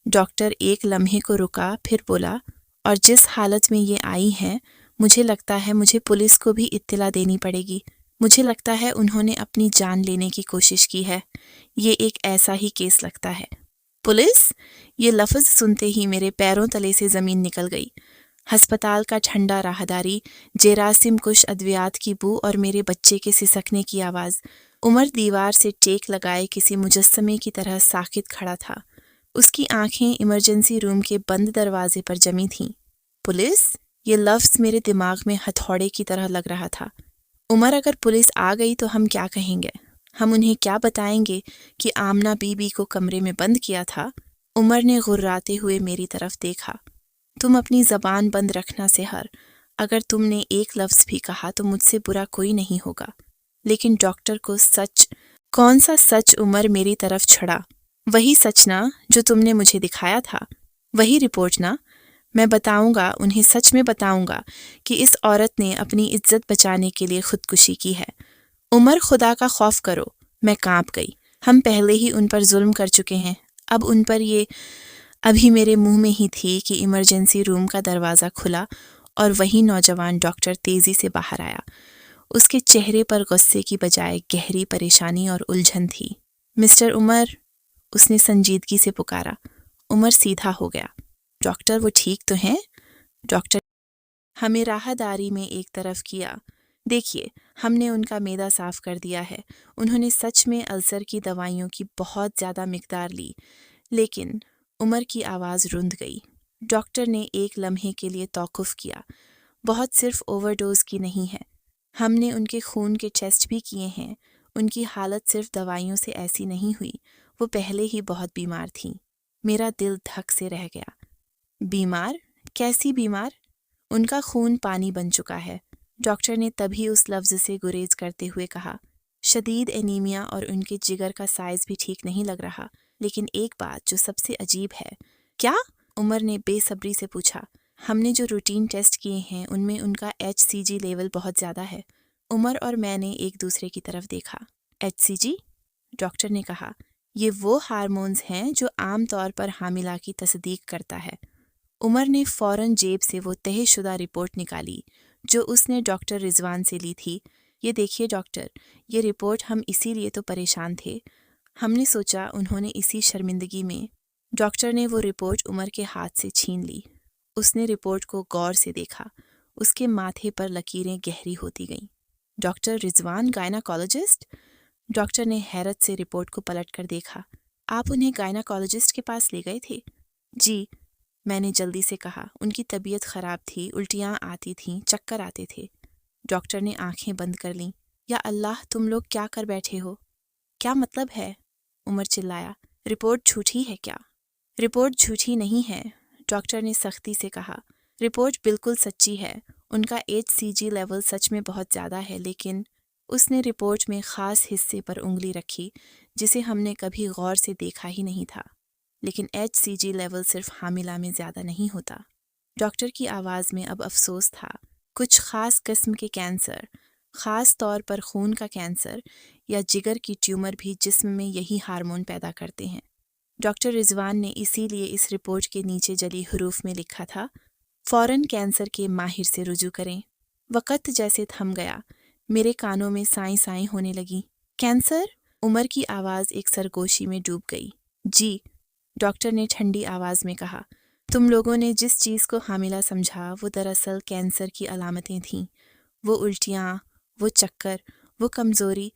ڈاکٹر ایک لمحے کو رکا، پھر بولا، اور جس حالت میں یہ آئی ہیں، مجھے لگتا ہے مجھے پولیس کو بھی اطلاع دینی پڑے گی۔ مجھے لگتا ہے انہوں نے اپنی جان لینے کی کوشش کی ہے۔ یہ ایک ایسا ہی کیس لگتا ہے۔ پولیس؟ یہ لفظ سنتے ہی میرے پیروں تلے سے زمین نکل گئی۔ ہسپتال کا ٹھنڈا راہداری، جراثیم کش ادویات کی بو اور میرے بچے کے سسکنے کی آواز۔ عمر دیوار سے ٹیک لگائے کسی مجسمے کی طرح ساکت کھڑا تھا۔ اس کی آنکھیں ایمرجنسی روم کے بند دروازے پر جمی تھیں۔ پولیس؟ یہ لفظ میرے دماغ میں ہتھوڑے کی طرح لگ رہا تھا۔ عمر، اگر پولیس آ گئی تو ہم کیا کہیں گے؟ ہم انہیں کیا بتائیں گے کہ آمنہ بی بی کو کمرے میں بند کیا تھا؟ عمر نے غراتے ہوئے میری طرف دیکھا۔ تم اپنی زبان بند رکھنا سحر، اگر تم نے ایک لفظ بھی کہا تو مجھ سے برا کوئی نہیں ہوگا۔ لیکن ڈاکٹر کو سچ، کون سا سچ؟ عمر میری طرف چھڑا۔ وہی سچ نا جو تم نے مجھے دکھایا تھا، وہی رپورٹ نا؟ میں بتاؤں گا، انہیں سچ میں بتاؤں گا کہ اس عورت نے اپنی عزت بچانے کے لیے خودکشی کی ہے۔ عمر، خدا کا خوف کرو۔ میں کانپ گئی۔ ہم پہلے ہی ان پر ظلم کر چکے ہیں، اب ان پر یہ۔ ابھی میرے منہ میں ہی تھی کہ ایمرجنسی روم کا دروازہ کھلا اور وہی نوجوان ڈاکٹر تیزی سے باہر آیا۔ اس کے چہرے پر غصے کی بجائے گہری پریشانی اور الجھن تھی۔ مسٹر عمر، اس نے سنجیدگی سے پکارا۔ عمر سیدھا ہو گیا۔ ڈاکٹر، وہ ٹھیک تو ہیں؟ ڈاکٹر ہمیں راہداری میں ایک طرف کیا۔ دیکھیے، ہم نے ان کا معدہ صاف کر دیا ہے۔ انہوں نے سچ میں السر کی دوائیوں کی بہت زیادہ مقدار لی، لیکن عمر کی آواز رند گئی۔ ڈاکٹر نے ایک لمحے کے لیے توقف کیا۔ بہت صرف اوور ڈوز کی نہیں ہے، ہم نے ان کے خون کے ٹیسٹ بھی کیے ہیں۔ ان کی حالت صرف دوائیوں سے ایسی نہیں ہوئی، وہ پہلے ہی بہت بیمار تھیں۔ میرا دل دھک سے رہ گیا۔ بیمار؟ کیسی بیمار؟ ان کا خون پانی بن چکا ہے، ڈاکٹر نے تبھی اس لفظ سے گریز کرتے ہوئے کہا۔ شدید اینیمیا اور ان کے جگر کا سائز بھی ٹھیک نہیں لگ رہا، لیکن ایک بات جو سب سے عجیب ہے۔ کیا؟ عمر نے بے صبری سے پوچھا۔ ہم نے جو روٹین ٹیسٹ کیے ہیں ان میں ان کا HCG لیول بہت زیادہ ہے۔ عمر اور میں نے ایک دوسرے کی طرف دیکھا۔ HCG؟ ڈاکٹر نے کہا، یہ وہ ہارمونز ہیں جو عام طور پر حاملہ کی تصدیق کرتا ہے۔ عمر نے فوراً جیب سے وہ تہہ شدہ رپورٹ نکالی جو اس نے ڈاکٹر رضوان سے لی تھی۔ یہ دیکھیے ڈاکٹر، یہ رپورٹ ہم اسی لیے تو پریشان تھے۔ ہم نے سوچا انہوں نے اسی شرمندگی میں۔ ڈاکٹر نے وہ رپورٹ عمر کے ہاتھ سے چھین لی۔ اس نے رپورٹ کو غور سے دیکھا۔ اس کے ماتھے پر لکیریں گہری ہوتی گئیں۔ ڈاکٹر رضوان گائناکالوجسٹ؟ ڈاکٹر نے حیرت سے رپورٹ کو پلٹ کر دیکھا۔ آپ انہیں گائناکالوجسٹ کے پاس لے گئے تھے؟ جی، میں نے جلدی سے کہا۔ ان کی طبیعت خراب تھی، الٹیاں آتی تھیں، چکر آتے تھے۔ ڈاکٹر نے آنکھیں بند کر لیں۔ یا اللہ، تم لوگ کیا کر بیٹھے ہو؟ کیا مطلب ہے؟ عمر چلایا۔ رپورٹ جھوٹی ہے کیا؟ رپورٹ جھوٹی نہیں ہے، ڈاکٹر نے سختی سے کہا۔ رپورٹ بالکل سچی ہے۔ ان کا HCG لیول سچ میں بہت زیادہ ہے، لیکن اس نے رپورٹ میں خاص حصے پر انگلی رکھی جسے ہم نے کبھی غور سے دیکھا ہی نہیں تھا۔ لیکن HCG لیول صرف حاملہ میں زیادہ نہیں ہوتا۔ ڈاکٹر کی آواز میں اب افسوس تھا۔ کچھ خاص قسم کے کینسر، خاص طور پر خون کا کینسر یا جگر کی ٹیومر بھی جسم میں یہی ہارمون پیدا کرتے ہیں۔ ڈاکٹر رضوان نے اسی لیے اس رپورٹ کے نیچے جلی حروف میں لکھا تھا، فوراً کینسر کے ماہر سے رجوع کریں۔ وقت جیسے تھم گیا، میرے کانوں میں سائیں سائیں ہونے لگی۔ کینسر؟ عمر کی آواز ایک سرگوشی میں ڈوب گئی۔ جی، ڈاکٹر نے ٹھنڈی آواز میں کہا۔ تم لوگوں نے جس چیز کو حاملہ سمجھا وہ دراصل کینسر کی علامتیں تھیں۔ وہ الٹیاں، وہ چکر، وہ کمزوری،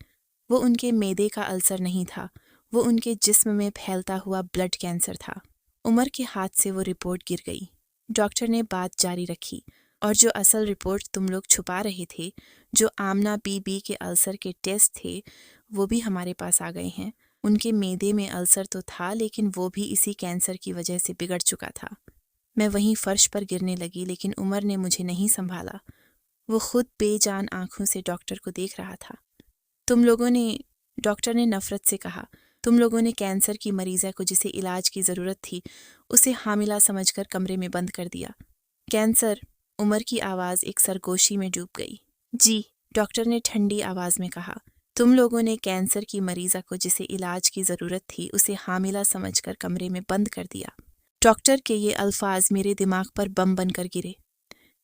وہ ان کے معدے کا السر نہیں تھا، وہ ان کے جسم میں پھیلتا ہوا بلڈ کینسر تھا۔ عمر کے ہاتھ سے وہ رپورٹ گر گئی۔ ڈاکٹر نے بات جاری رکھی، اور جو اصل رپورٹ تم لوگ چھپا رہے تھے، جو آمنہ بی بی کے السر کے ٹیسٹ تھے، وہ بھی ہمارے پاس آ گئے ہیں۔ ان کے معدے میں السر تو تھا، لیکن وہ بھی اسی کینسر کی وجہ سے بگڑ چکا تھا۔ میں وہیں فرش پر گرنے لگی، لیکن عمر نے مجھے نہیں سنبھالا۔ وہ خود بے جان آنکھوں سے ڈاکٹر کو دیکھ رہا تھا۔ تم لوگوں نے، ڈاکٹر نے نفرت سے کہا، تم لوگوں نے کینسر کی مریضہ کو جسے علاج کی ضرورت تھی، اسے حاملہ سمجھ کر کمرے میں بند کر دیا۔ کینسر؟ عمر کی آواز ایک سرگوشی میں ڈوب گئی۔ جی، ڈاکٹر نے ٹھنڈی آواز میں کہا، تم لوگوں نے کینسر کی مریضہ کو جسے علاج کی ضرورت تھی، اسے حاملہ سمجھ کر کمرے میں بند کر دیا۔ ڈاکٹر کے یہ الفاظ میرے دماغ پر بم بن کر گرے۔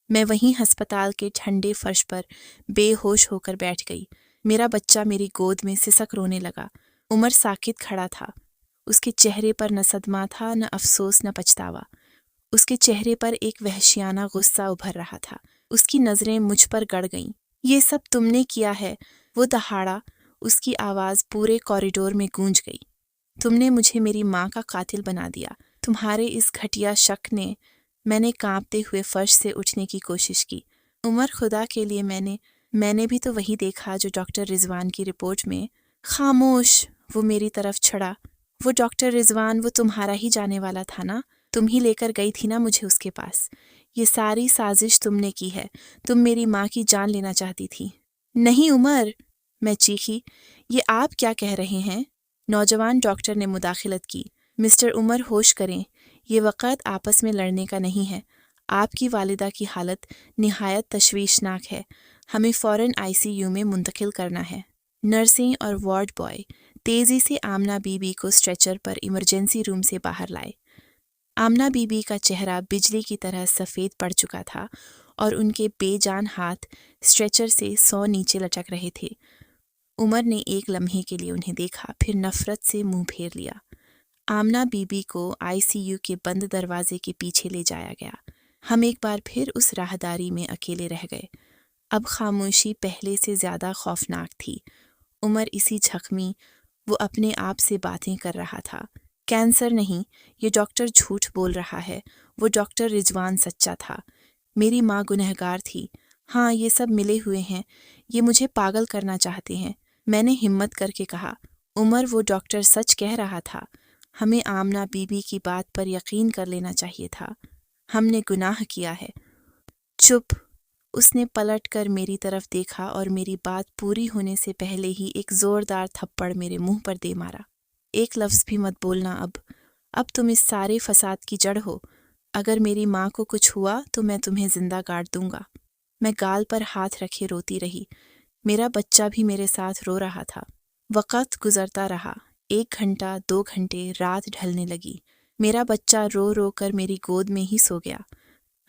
میں وہیں ہسپتال کے ٹھنڈے فرش پر بے ہوش ہو کر بیٹھ گئی۔ میرا بچہ میری گود میں سسک رونے لگا۔ عمر ساکت کھڑا تھا۔ اس کے چہرے پر نہ صدمہ تھا، نہ افسوس، نہ پچھتاوا۔ اس کے چہرے پر ایک وحشیانہ غصہ ابھر رہا تھا۔ اس کی نظریں مجھ پر گڑ گئیں۔ یہ سب تم نے کیا ہے، وہ دہاڑا۔ اس کی آواز پورے کوریڈور میں گونج گئی۔ تم نے مجھے میری ماں کا قاتل بنا دیا۔ تمہارے اس گھٹیا شک نے۔ میں نے کانپتے ہوئے فرش سے اٹھنے کی کوشش کی۔ عمر، خدا کے لیے، میں نے بھی تو وہی دیکھا جو ڈاکٹر رضوان کی رپورٹ میں۔ خاموش، وہ میری طرف چھڑا۔ وہ ڈاکٹر رضوان، وہ تمہارا ہی جانے والا تھا نا؟ تم ہی لے کر گئی تھی نا مجھے اس کے پاس؟ یہ ساری سازش تم نے کی ہے۔ تم میری ماں کی جان لینا چاہتی تھی۔ نہیں عمر، میں چیخی۔ یہ آپ کیا کہہ رہے ہیں؟ نوجوان ڈاکٹر نے مداخلت کی۔ مسٹر عمر، ہوش کریں، یہ وقت آپس میں لڑنے کا نہیں ہے۔ آپ کی والدہ کی حالت نہایت تشویشناک ہے۔ ہمیں فوراً ICU میں منتقل کرنا ہے۔ نرسیں اور وارڈ بوائے تیزی سے آمنہ بی بی کو اسٹریچر پر ایمرجنسی روم سے باہر لائے۔ آمنہ بی بی کا چہرہ بجلی کی طرح سفید پڑ چکا تھا اور ان کے بے جان ہاتھ اسٹریچر سے 100 نیچے لٹک رہے تھے۔ عمر نے ایک لمحے کے لیے انہیں دیکھا، پھر نفرت سے منہ پھیر لیا۔ آمنہ بی بی کو ICU کے بند دروازے کے پیچھے لے جایا گیا۔ ہم ایک بار پھر اس راہداری میں اکیلے رہ گئے۔ اب خاموشی پہلے سے زیادہ خوفناک تھی۔ عمر اسی زخمی، وہ اپنے آپ سے باتیں کر رہا تھا۔ کینسر نہیں، یہ ڈاکٹر جھوٹ بول رہا ہے، وہ ڈاکٹر رضوان سچا تھا۔ میری ماں گنہگار تھی۔ ہاں، یہ سب ملے ہوئے ہیں، یہ مجھے پاگل کرنا چاہتے ہیں۔ میں نے ہمت کر کے کہا، عمر وہ ڈاکٹر سچ کہہ رہا تھا، ہمیں آمنہ بی بی کی بات پر یقین کر لینا چاہیے تھا، ہم نے گناہ کیا ہے۔ چپ۔ اس نے پلٹ کر میری طرف دیکھا اور میری بات پوری ہونے سے پہلے ہی ایک زوردار تھپڑ میرے منہ پر دے مارا۔ ایک لفظ بھی مت بولنا اب تم اس سارے فساد کی جڑ ہو۔ اگر میری ماں کو کچھ ہوا تو میں تمہیں زندہ گاڑ دوں گا۔ میں گال پر ہاتھ رکھے روتی رہی۔ میرا بچہ بھی میرے ساتھ رو رہا تھا۔ وقت گزرتا رہا، 1 گھنٹہ، 2 گھنٹے، رات ڈھلنے لگی۔ میرا بچہ رو رو کر میری گود میں ہی سو گیا۔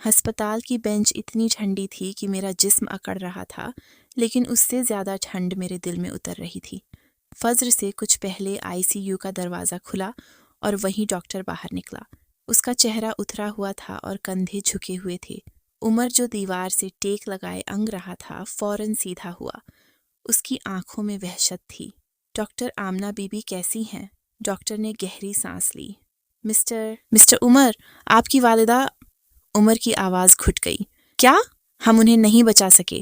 ہسپتال کی بینچ اتنی ٹھنڈی تھی کہ میرا جسم اکڑ رہا تھا، لیکن اس سے زیادہ ٹھنڈ میرے دل میں اتر رہی تھی۔ فجر سے کچھ پہلے ICU کا دروازہ کھلا اور وہیں ڈاکٹر باہر نکلا۔ اس کا چہرہ اترا ہوا تھا اور کندھے جھکے ہوئے تھے۔ عمر جو دیوار سے ٹیک لگائے انگ رہا تھا، فوراً سیدھا ہوا۔ اس کی آنکھوں میں وحشت تھی۔ ڈاکٹر آمنہ بی بی کیسی ہیں؟ ڈاکٹر نے گہری سانس لی۔ مسٹر عمر، آپ کی والدہ۔ عمر کی آواز گھٹ گئی۔ کیا؟ ہم انہیں نہیں بچا سکے۔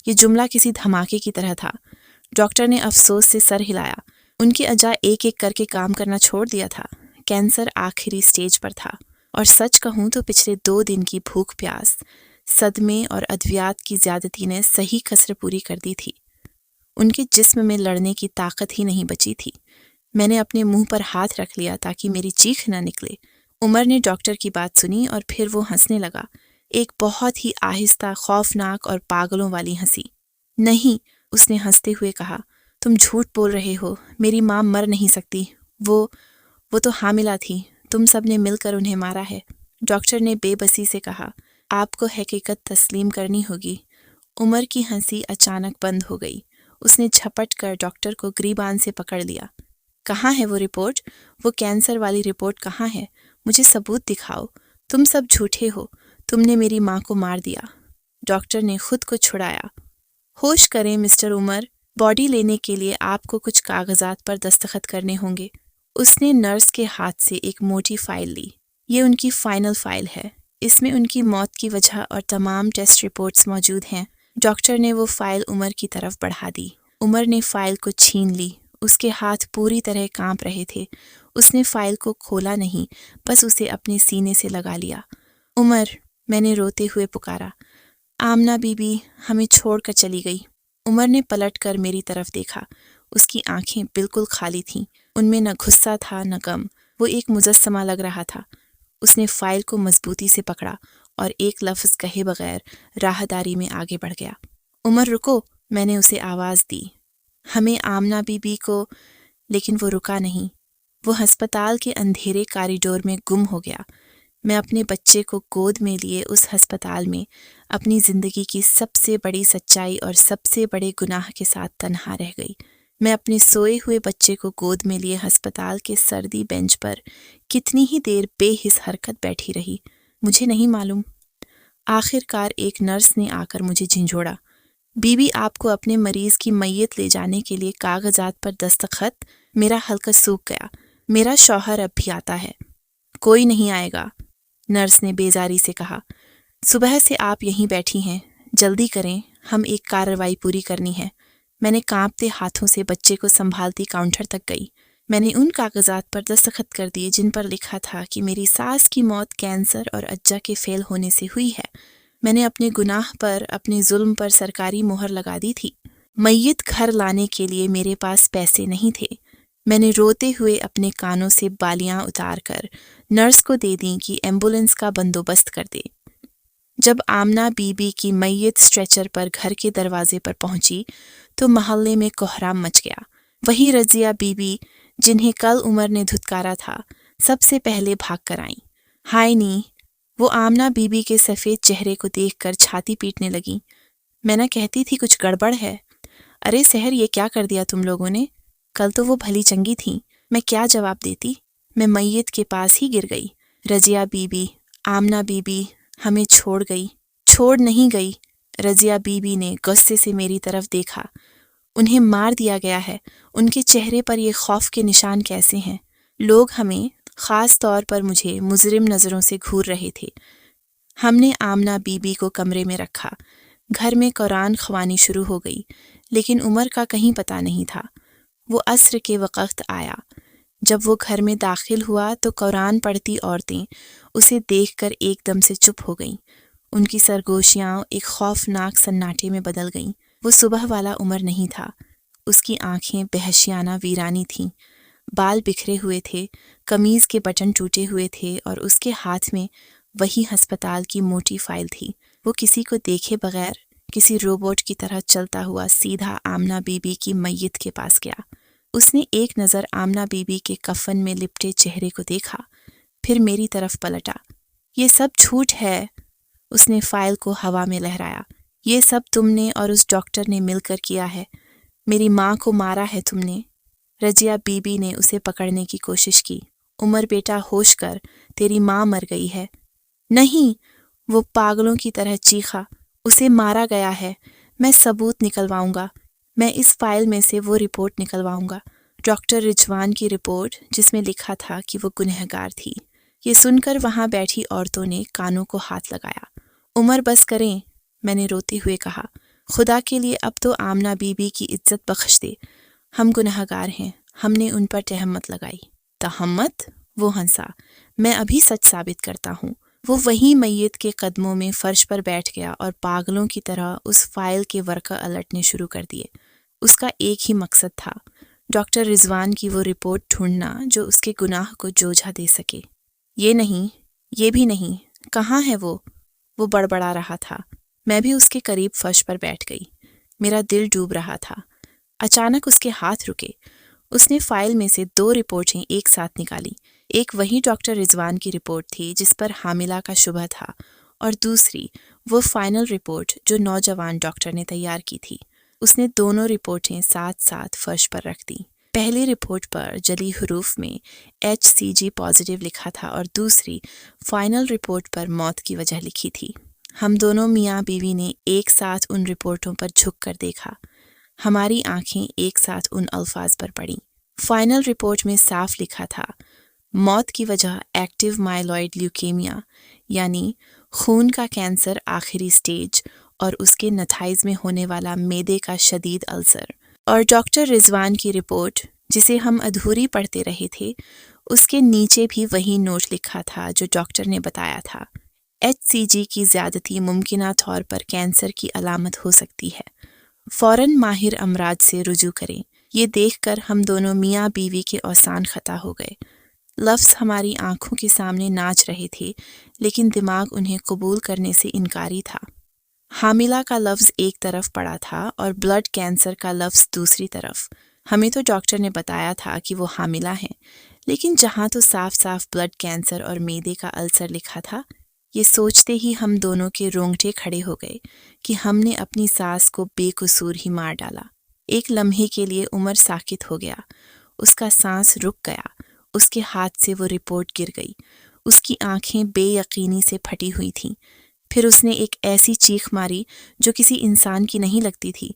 یہ جملہ کسی دھماکے کی طرح تھا۔ ڈاکٹر نے افسوس سے سر ہلایا۔ ان کی اجا ایک ایک کر کے کام کرنا چھوڑ دیا تھا۔ کینسر آخری سٹیج پر تھا، اور سچ کہوں تو پچھلے 2 دن کی بھوک پیاس، صدمے اور ادویات کی زیادتی نے صحیح کسر پوری کر دی تھی۔ ان کے جسم میں لڑنے کی طاقت ہی نہیں بچی تھی۔ میں نے اپنے منہ پر ہاتھ رکھ لیا تاکہ میری چیخ نہ نکلے۔ عمر نے ڈاکٹر کی بات سنی اور پھر وہ ہنسنے لگا، ایک بہت ہی آہستہ، خوفناک اور پاگلوں والی ہنسی۔ نہیں، اس نے ہنستے ہوئے کہا، تم جھوٹ بول رہے ہو، میری ماں مر نہیں سکتی، وہ تو حاملہ تھی، تم سب نے مل کر انہیں مارا ہے۔ ڈاکٹر نے بے بسی سے کہا، آپ کو حقیقت تسلیم کرنی ہوگی۔ عمر کی ہنسی اچانک بند ہو گئی۔ اس نے جھپٹ کر ڈاکٹر کو گریبان سے پکڑ لیا۔ کہاں ہے وہ رپورٹ؟ وہ کینسر والی رپورٹ کہاں ہے؟ مجھے ثبوت دکھاؤ۔ تم سب جھوٹے ہو، تم نے میری ماں کو مار دیا۔ ڈاکٹر نے خود کو چھڑایا۔ ہوش کریں مسٹر عمر، باڈی لینے کے لیے آپ کو کچھ کاغذات پر دستخط کرنے ہوں گے۔ اس نے نرس کے ہاتھ سے ایک موٹی فائل لی۔ یہ ان کی فائنل فائل ہے، اس میں ان کی موت کی وجہ اور تمام ٹیسٹ رپورٹس موجود ہیں۔ ڈاکٹر نے وہ فائل عمر کی طرف بڑھا دی۔ عمر نے فائل کو چھین لی۔ اس کے ہاتھ پوری طرح کانپ رہے تھے۔ اس نے فائل کو کھولا نہیں، بس اسے اپنے سینے سے لگا لیا۔ عمر، میں نے روتے ہوئے پکارا، آمنہ بی بی ہمیں چھوڑ کر چلی گئی۔ عمر نے پلٹ کر میری طرف دیکھا۔ اس کی آنکھیں بالکل خالی تھیں، ان میں نہ غصہ تھا نہ غم، وہ ایک مجسمہ لگ رہا تھا۔ اس نے فائل کو مضبوطی سے پکڑا اور ایک لفظ کہے بغیر راہداری میں آگے بڑھ گیا۔ عمر رکو، میں نے اسے آواز دی، ہمیں آمنہ بی بی کو، لیکن وہ رکا نہیں۔ وہ ہسپتال کے اندھیرے کاریڈور میں گم ہو گیا۔ میں اپنے بچے کو گود میں لیے اس ہسپتال میں اپنی زندگی کی سب سے بڑی سچائی اور سب سے بڑے گناہ کے ساتھ تنہا رہ گئی۔ میں اپنے سوئے ہوئے بچے کو گود میں لیے ہسپتال کے سردی بینچ پر کتنی ہی دیر بے حس حرکت بیٹھی رہی، مجھے نہیں معلوم۔ آخر کار ایک نرس نے آ کر مجھے جھنجھوڑا، بی بی آپ کو اپنے مریض کی میت لے جانے کے لیے کاغذات پر دستخط۔ میرا حلقہ سوکھ گیا۔ میرا شوہر اب بھی آتا ہے۔ کوئی نہیں آئے گا، نرس نے بیزاری سے کہا، صبح سے آپ یہیں بیٹھی ہیں، جلدی کریں، ہم ایک کارروائی پوری کرنی ہے۔ میں نے کانپتے ہاتھوں سے بچے کو سنبھالتی کاؤنٹر تک گئی۔ میں نے ان کاغذات پر دستخط کر دیے جن پر لکھا تھا کہ میری ساس کی موت کینسر اور اجا کے فیل ہونے سے ہوئی ہے۔ میں نے اپنے گناہ پر، اپنے ظلم پر سرکاری مہر لگا دی تھی۔ میت گھر لانے کے لیے میرے پاس پیسے نہیں تھے۔ میں نے روتے ہوئے اپنے کانوں سے بالیاں اتار کر نرس کو دے دیں کہ ایمبولینس کا بندوبست کر دے۔ جب آمنہ بی بی کی میت اسٹریچر پر گھر کے دروازے پر پہنچی تو محلے میں کوہرام مچ گیا۔ وہی رضیہ بی بی جنہیں کل عمر نے دھتکارا تھا، سب سے پہلے بھاگ کر آئیں۔ ہائے نی، وہ آمنہ بی بی کے سفید چہرے کو دیکھ کر چھاتی پیٹنے لگیں۔ میں نہ کہتی تھی کچھ گڑبڑ ہے؟ ارے سحر، یہ کیا کر دیا تم لوگوں نے؟ کل تو وہ بھلی چنگی تھیں، میں کیا جواب دیتی؟ میں میت کے پاس ہی گر گئی۔ Razia Bibi, Amina be be ہمیں چھوڑ گئی۔ چھوڑ نہیں گئی، رضیہ بی بی نے غصے سے میری طرف دیکھا۔ انہیں مار دیا گیا ہے، ان کے چہرے پر یہ خوف کے نشان کیسے ہیں؟ لوگ ہمیں، خاص طور پر مجھے، مجرم نظروں سے گھور رہے تھے۔ ہم نے آمنہ بی بی کو کمرے میں رکھا۔ گھر میں قرآن خوانی شروع ہو گئی، لیکن عمر کا کہیں پتہ نہیں تھا۔ وہ عصر کے وقت آیا۔ جب وہ گھر میں داخل ہوا تو قرآن پڑھتی عورتیں اسے دیکھ کر ایک دم سے چپ ہو گئیں۔ ان کی سرگوشیاں ایک خوفناک سناٹے میں بدل گئیں۔ وہ صبح والا عمر نہیں تھا۔ اس کی آنکھیں وحشیانہ ویرانی تھیں، بال بکھرے ہوئے تھے، قمیض کے بٹن ٹوٹے ہوئے تھے، اور اس کے ہاتھ میں وہی ہسپتال کی موٹی فائل تھی۔ وہ کسی کو دیکھے بغیر کسی روبوٹ کی طرح چلتا ہوا سیدھا آمنہ بی بی کی میت کے پاس گیا۔ اس نے ایک نظر آمنہ بی بی کے کفن میں لپٹے چہرے کو دیکھا، پھر میری طرف پلٹا۔ یہ سب جھوٹ ہے، اس نے فائل کو ہوا میں لہرایا۔ یہ سب تم نے اور اس ڈاکٹر نے مل کر کیا ہے۔ میری ماں کو مارا ہے تم نے۔ رضیہ بی بی نے اسے پکڑنے کی کوشش کی۔ عمر بیٹا ہوش کر، تیری ماں مر گئی ہے۔ نہیں، وہ پاگلوں کی طرح چیخا، اسے مارا گیا ہے، میں ثبوت نکلواؤں گا، میں اس فائل میں سے وہ رپورٹ نکلواؤں گا، ڈاکٹر رضوان کی رپورٹ جس میں لکھا تھا کہ وہ گنہگار تھی۔ یہ سن کر وہاں بیٹھی عورتوں نے کانوں کو ہاتھ لگایا۔ عمر بس کریں، میں نے روتے ہوئے کہا، خدا کے لیے اب تو آمنہ بی بی کی عزت بخش دے، ہم گنہگار ہیں۔ ہم نے ان پر تہمت لگائی۔ تہمت؟ وہ ہنسا، میں ابھی سچ ثابت کرتا ہوں۔ وہ وہیں میت کے قدموں میں فرش پر بیٹھ گیا اور پاگلوں کی طرح اس فائل کے ورقہ الٹنے شروع کر دیے۔ اس کا ایک ہی مقصد تھا، ڈاکٹر رضوان کی وہ رپورٹ ڈھونڈنا جو اس کے گناہ کو جوجھا دے سکے۔ یہ نہیں، یہ بھی نہیں، کہاں ہے وہ بڑبڑا رہا تھا۔ میں بھی اس کے قریب فرش پر بیٹھ گئی۔ میرا دل ڈوب رہا تھا۔ اچانک اس کے ہاتھ رکے۔ اس نے فائل میں سے 2 رپورٹیں ایک ساتھ نکالی۔ ایک وہی ڈاکٹر رضوان کی رپورٹ تھی جس پر حاملہ کا شبہ تھا، اور دوسری وہ فائنل رپورٹ جو نوجوان ڈاکٹر نے تیار کی تھی۔ اس نے دونوں رپورٹیں ساتھ ساتھ فرش پر رکھ دیں۔ پہلی رپورٹ پر جلی حروف میں HCG پازیٹیو لکھا تھا اور دوسری فائنل رپورٹ پر موت کی وجہ لکھی تھی۔ ہم دونوں میاں بیوی نے ایک ساتھ ان رپورٹوں پر جھک کر دیکھا۔ ہماری آنکھیں ایک ساتھ ان الفاظ پر پڑیں۔ فائنل رپورٹ میں صاف لکھا تھا، موت کی وجہ ایکٹیو مائلوئڈ لیوکیمیا، یعنی خون کا کینسر آخری سٹیج، اور اس کے نتائج میں ہونے والا معدے کا شدید السر۔ اور ڈاکٹر رضوان کی رپورٹ جسے ہم ادھوری پڑھتے رہے تھے، اس کے نیچے بھی وہی نوٹ لکھا تھا جو ڈاکٹر نے بتایا تھا، HCG کی زیادتی ممکنہ طور پر کینسر کی علامت ہو سکتی ہے، فوراً ماہر امراض سے رجوع کریں۔ یہ دیکھ کر ہم دونوں میاں بیوی کے اوسان خطا ہو گئے۔ لفظ ہماری آنکھوں کے سامنے ناچ رہے تھے، لیکن دماغ انہیں قبول کرنے سے انکاری تھا۔ حاملہ کا لفظ ایک طرف پڑا تھا اور بلڈ کینسر کا لفظ دوسری طرف۔ ہمیں تو ڈاکٹر نے بتایا تھا کہ وہ حاملہ ہیں، لیکن جہاں تو صاف صاف بلڈ کینسر اور معدے کا السر لکھا تھا۔ یہ سوچتے ہی ہم دونوں کے رونگٹے کھڑے ہو گئے کہ ہم نے اپنی ساس کو بے قصور ہی مار ڈالا۔ ایک لمحے کے لیے عمر ساکت ہو گیا، اس کا سانس رک گیا، اس کے ہاتھ سے وہ رپورٹ گر گئی، اس کی آنکھیں بے یقینی سے پھٹی ہوئی تھیں۔ پھر اس نے ایک ایسی چیخ ماری جو کسی انسان کی نہیں لگتی تھی،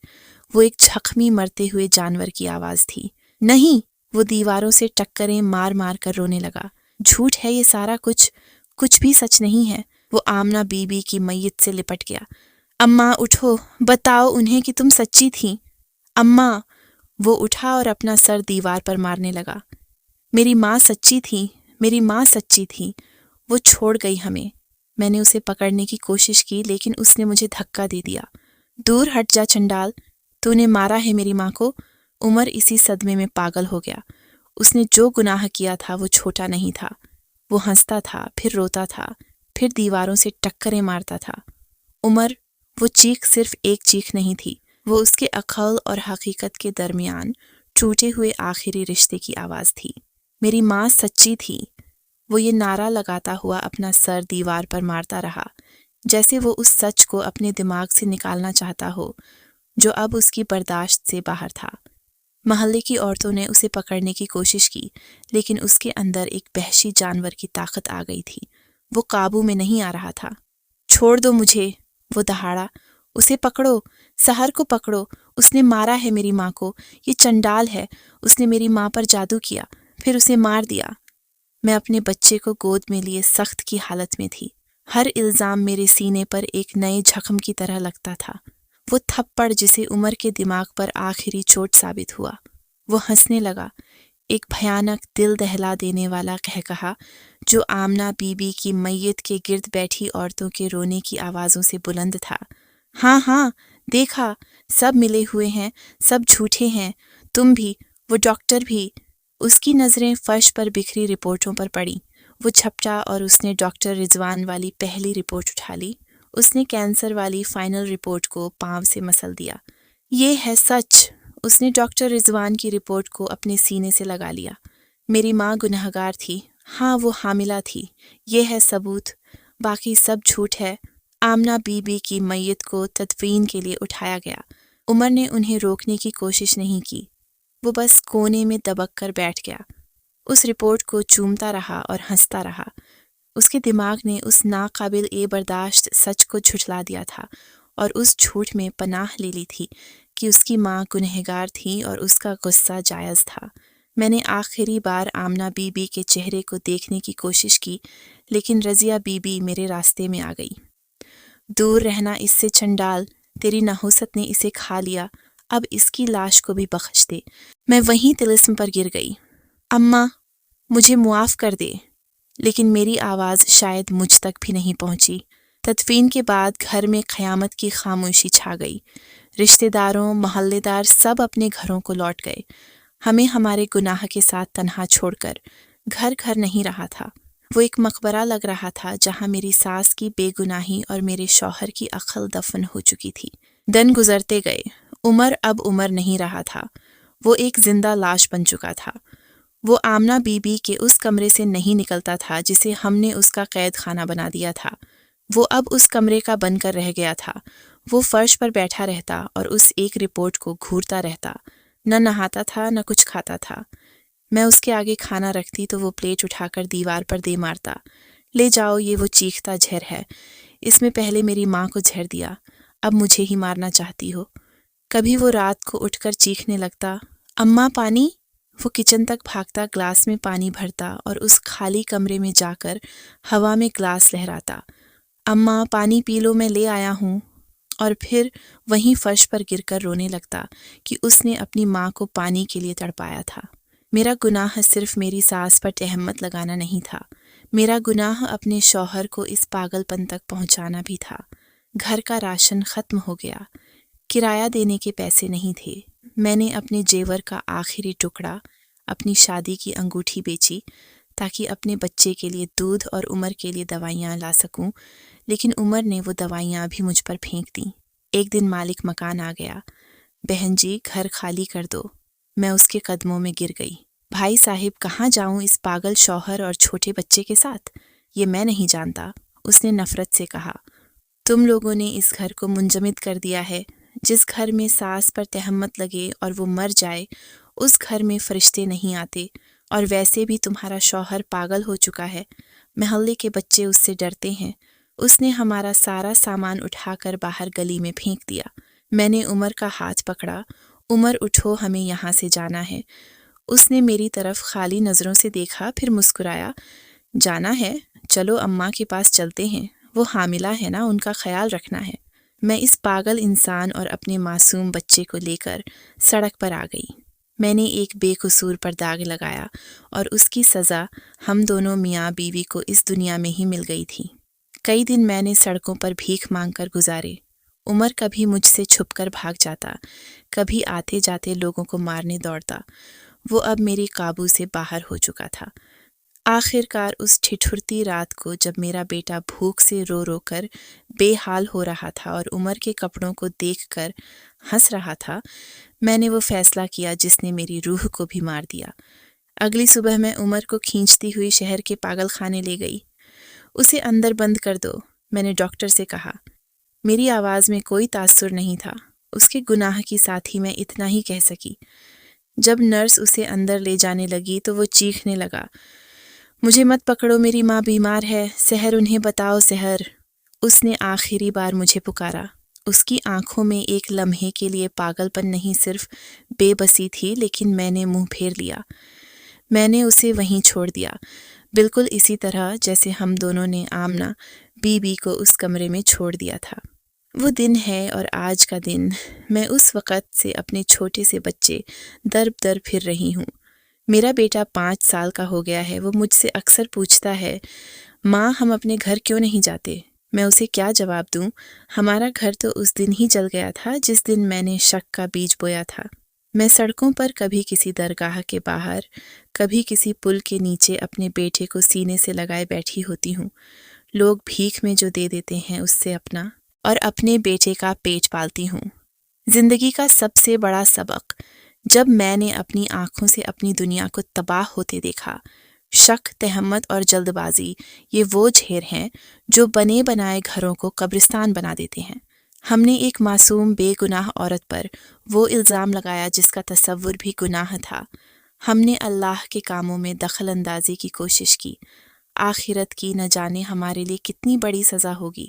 وہ ایک زخمی مرتے ہوئے جانور کی آواز تھی۔ نہیں، وہ دیواروں سے ٹکریں مار مار کر رونے لگا۔ جھوٹ ہے یہ سارا کچھ بھی سچ نہیں ہے۔ وہ آمنہ بی بی کی میت سے لپٹ گیا۔ اماں اٹھو، بتاؤ انہیں کہ تم سچی تھیں۔ اماں! وہ اٹھا اور اپنا سر دیوار پر مارنے لگا۔ میری ماں سچی تھی، میری ماں سچی تھی۔ وہ چھوڑ گئی ہمیں۔ میں نے اسے پکڑنے کی کوشش کی لیکن اس نے مجھے دھکا دے دیا۔ دور ہٹ جا چنڈال، تو نے مارا ہے میری ماں کو۔ عمر اسی صدمے میں پاگل ہو گیا۔ اس نے جو گناہ کیا تھا وہ چھوٹا نہیں تھا۔ وہ ہنستا تھا، پھر روتا تھا، پھر دیواروں سے ٹکریں مارتا تھا۔ عمر، وہ چیخ صرف ایک چیخ نہیں تھی، وہ اس کے عقل اور حقیقت کے درمیان ٹوٹے ہوئے آخری رشتے کی آواز تھی۔ میری ماں سچی تھی۔ وہ یہ نعرہ لگاتا ہوا اپنا سر دیوار پر مارتا رہا، جیسے وہ اس سچ کو اپنے دماغ سے نکالنا چاہتا ہو جو اب اس کی برداشت سے باہر تھا۔ محلے کی عورتوں نے اسے پکڑنے کی کوشش کی، لیکن اس کے اندر ایک وحشی جانور کی طاقت آ گئی تھی۔ وہ قابو میں نہیں آ رہا تھا۔ چھوڑ دو مجھے، وہ دہاڑا۔ اسے پکڑو، سحر کو پکڑو، اس نے مارا ہے میری ماں کو، یہ چنڈال ہے، اس نے میری ماں پر جادو کیا، پھر اسے مار دیا۔ میں اپنے بچے کو گود میں لیے سخت کی حالت میں تھی۔ ہر الزام میرے سینے پر ایک نئے زخم کی طرح لگتا تھا۔ وہ تھپڑ جسے عمر کے دماغ پر آخری چوٹ ثابت ہوا۔ وہ ہنسنے لگا، ایک بھیانک دل دہلا دینے والا قہقہا جو آمنہ بی بی کی میت کے گرد بیٹھی عورتوں کے رونے کی آوازوں سے بلند تھا۔ ہاں ہاں، دیکھا، سب ملے ہوئے ہیں، سب جھوٹے ہیں، تم بھی، وہ ڈاکٹر بھی۔ اس کی نظریں فرش پر بکھری رپورٹوں پر پڑیں۔ وہ جھپٹا اور اس نے ڈاکٹر رضوان والی پہلی رپورٹ اٹھا لی۔ اس نے کینسر والی فائنل رپورٹ کو پاؤں سے مسل دیا۔ یہ ہے سچ۔ اس نے ڈاکٹر رضوان کی رپورٹ کو اپنے سینے سے لگا لیا۔ میری ماں گنہگار تھی، ہاں وہ حاملہ تھی، یہ ہے ثبوت، باقی سب جھوٹ ہے۔ آمنہ بی بی کی میت کو تدفین کے لیے اٹھایا گیا۔ عمر نے انہیں روکنے کی کوشش نہیں کی، وہ بس کونے میں دبک کر بیٹھ گیا۔ اس رپورٹ کو چومتا رہا اور ہنستا رہا۔ اس کے دماغ نے اس ناقابل برداشت سچ کو جھٹلا دیا تھا اور اس جھوٹ میں پناہ لے لی تھی کہ اس کی ماں گنہگار تھی اور اس کا غصہ جائز تھا۔ میں نے آخری بار آمنہ بی بی کے چہرے کو دیکھنے کی کوشش کی، لیکن رضیہ بی بی میرے راستے میں آ گئی۔ دور رہنا اس سے چنڈال، تیری نحوست نے اسے کھا لیا، اب اس کی لاش کو بھی بخش دے۔ میں وہیں طلسم پر گر گئی۔ اماں، مجھے معاف کر دے، لیکن میری آواز شاید مجھ تک بھی نہیں پہنچی۔ تدفین کے بعد گھر میں قیامت کی خاموشی چھا گئی۔ رشتہ داروں، محلے دار سب اپنے گھروں کو لوٹ گئے۔ ہمیں ہمارے گناہ کے ساتھ تنہا چھوڑ کر گھر گھر نہیں رہا تھا۔ وہ ایک مقبرہ لگ رہا تھا جہاں میری ساس کی بے گناہی اور میرے شوہر کی عقل دفن ہو چکی تھی۔ دن گزرتے گئے، عمر اب عمر نہیں رہا تھا، وہ ایک زندہ لاش بن چکا تھا۔ وہ آمنہ بی بی کے اس کمرے سے نہیں نکلتا تھا جسے ہم نے اس کا قید خانہ بنا دیا تھا۔ وہ اب اس کمرے کا بن کر رہ گیا تھا۔ وہ فرش پر بیٹھا رہتا اور اس ایک رپورٹ کو گھورتا رہتا، نہ نہاتا تھا نہ کچھ کھاتا تھا۔ میں اس کے آگے کھانا رکھتی تو وہ پلیٹ اٹھا کر دیوار پر دے مارتا، لے جاؤ، یہ وہ چیختا زہر ہے، اس میں پہلے میری ماں کو زہر دیا، اب مجھے ہی مارنا چاہتی ہو۔ کبھی وہ رات کو اٹھ کر چیخنے لگتا، اماں پانی۔ وہ کچن تک بھاگتا، گلاس میں پانی بھرتا اور اس خالی کمرے میں جا کر ہوا میں گلاس لہراتا، اماں پانی پی لو، میں لے آیا ہوں، اور پھر وہیں فرش پر گر کر رونے لگتا کہ اس نے اپنی ماں کو پانی کے لیے تڑپایا تھا۔ میرا گناہ صرف میری ساس پر تہمت لگانا نہیں تھا، میرا گناہ اپنے شوہر کو اس پاگل پن تک پہنچانا بھی تھا۔ گھر کا راشن ختم ہو گیا، کرایہ دینے کے پیسے نہیں تھے۔ میں نے اپنے زیور کا آخری ٹکڑا، اپنی شادی کی انگوٹھی بیچی تاکہ اپنے بچے کے لیے دودھ اور عمر کے لیے دوائیاں لا سکوں، لیکن عمر نے وہ دوائیاں بھی مجھ پر پھینک دیں۔ ایک دن مالک مکان آ گیا، بہن جی گھر خالی کر دو۔ میں اس کے قدموں میں گر گئی۔ بھائی صاحب، کہاں جاؤں اس پاگل شوہر اور چھوٹے بچے کے ساتھ؟ یہ میں نہیں جانتا، اس نے نفرت سے کہا۔ تم لوگوں نے اس گھر کو منجمد کر دیا ہے۔ جس گھر میں ساس پر تہمت لگے اور وہ مر جائے، اس گھر میں فرشتے نہیں آتے، اور ویسے بھی تمہارا شوہر پاگل ہو چکا ہے، محلے کے بچے اس سے ڈرتے ہیں۔ اس نے ہمارا سارا سامان اٹھا کر باہر گلی میں پھینک دیا۔ میں نے عمر کا ہاتھ پکڑا، عمر اٹھو، ہمیں یہاں سے جانا ہے۔ اس نے میری طرف خالی نظروں سے دیکھا، پھر مسکرایا، جانا ہے، چلو اماں کے پاس چلتے ہیں، وہ حاملہ ہے نا، ان کا خیال رکھنا ہے۔ میں اس پاگل انسان اور اپنے معصوم بچے کو لے کر سڑک پر آ گئی۔ میں نے ایک بے قصور پر داغ لگایا اور اس کی سزا ہم دونوں میاں بیوی کو اس دنیا میں ہی مل گئی تھی۔ کئی دن میں نے سڑکوں پر بھیک مانگ کر گزارے۔ عمر کبھی مجھ سے چھپ کر بھاگ جاتا، کبھی آتے جاتے لوگوں کو مارنے دوڑتا۔ وہ اب میری قابو سے باہر ہو چکا تھا۔ آخر کار اس ٹھٹھرتی رات کو جب میرا بیٹا بھوک سے رو رو کر بے حال ہو رہا تھا اور عمر کے کپڑوں کو دیکھ کر ہنس رہا تھا، میں نے وہ فیصلہ کیا جس نے میری روح کو بھی مار دیا۔ اگلی صبح میں عمر کو کھینچتی ہوئی شہر کے پاگل خانے لے گئی۔ اسے اندر بند کر دو، میں نے ڈاکٹر سے کہا۔ میری آواز میں کوئی تاثر نہیں تھا، اس کے گناہ کی ساتھ ہی میں اتنا ہی کہہ سکی۔ جب نرس اسے اندر لے جانے لگی تو وہ چیخنے لگا، مجھے مت پکڑو، میری ماں بیمار ہے، سحر انہیں بتاؤ، سحر۔ اس نے آخری بار مجھے پکارا، اس کی آنکھوں میں ایک لمحے کے لیے پاگل پن نہیں صرف بے بسی تھی، لیکن میں نے منہ پھیر لیا۔ میں نے اسے وہیں چھوڑ دیا، بالکل اسی طرح جیسے ہم دونوں نے آمنہ بی بی کو اس کمرے میں چھوڑ دیا تھا۔ وہ دن ہے اور آج کا دن، میں اس وقت سے اپنے چھوٹے سے بچے در در پھر رہی ہوں۔ میرا بیٹا 5 سال کا ہو گیا ہے۔ وہ مجھ سے اکثر پوچھتا ہے، ماں ہم اپنے گھر کیوں نہیں جاتے؟ میں اسے کیا جواب دوں؟ ہمارا گھر تو اس دن ہی جل گیا تھا جس دن میں نے شک کا بیج بویا تھا۔ میں سڑکوں پر کبھی کسی درگاہ کے باہر، کبھی کسی پل کے نیچے اپنے بیٹے کو سینے سے لگائے بیٹھی ہوتی ہوں۔ لوگ بھیک میں جو دے دیتے ہیں اس سے اپنا اور اپنے بیٹے کا پیٹ پالتی ہوں۔ زندگی کا سب سے بڑا سبق جب میں نے اپنی آنکھوں سے اپنی دنیا کو تباہ ہوتے دیکھا۔ شک، تہمت اور جلد بازی، یہ وہ جھیر ہیں جو بنے بنائے گھروں کو قبرستان بنا دیتے ہیں۔ ہم نے ایک معصوم بے گناہ عورت پر وہ الزام لگایا جس کا تصور بھی گناہ تھا۔ ہم نے اللہ کے کاموں میں دخل اندازی کی کوشش کی۔ آخرت کی نہ جانے ہمارے لیے کتنی بڑی سزا ہوگی۔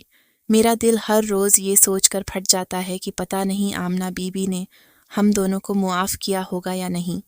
میرا دل ہر روز یہ سوچ کر پھٹ جاتا ہے کہ پتہ نہیں آمنہ بی بی نے ہم دونوں کو معاف کیا ہوگا یا نہیں۔